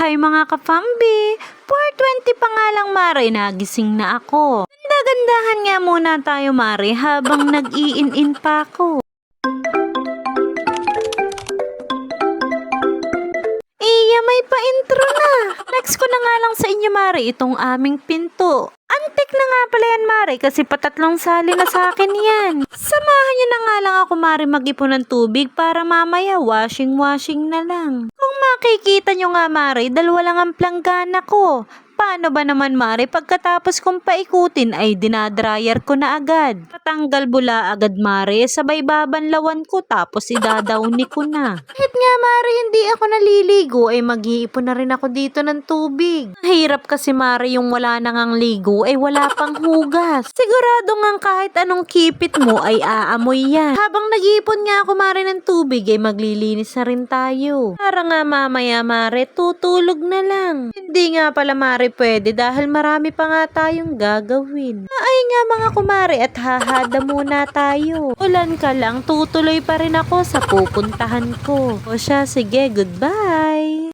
Hi mga ka-fambi! 4:20 pa nga lang Mare, nagising na ako. Ganda-gandahan nga muna tayo Mare habang nag-iin-in pa ako. Iya, may pa-intro na. Next ko na nga lang sa inyo Mare itong aming pinto. Antik na nga pala yan Mare kasi patatlong sali na sa akin yan. Samahan niyo na nga lang ako Mare mag-ipon ng tubig para mamaya washing na lang. Kung makikita nyo nga Mare, dalawa lang ang planggana ko. Paano ba naman Mare, pagkatapos kong paikutin ay dinadryer ko na agad. Patanggal bula agad Mare, sabay babanlawan ko tapos idadawni ko na. Kahit nga Mare hindi ako naliligo ay mag-iipon na rin ako dito ng tubig. Mahirap kasi Mare yung wala nang ang ligo ay wala pang hugas. Sigurado nga kahit anong kipit mo ay aamoy yan. Habang nag-iipon nga ako Mare ng tubig ay maglilinis na rin tayo. Para nga mamaya Mare, tutulog na lang. Hindi nga pala Mare pwede dahil marami pa nga tayong gagawin. Ay nga mga kumare at hahada muna tayo. Ulan ka lang, tutuloy pa rin ako sa pupuntahan ko. O siya, sige, goodbye!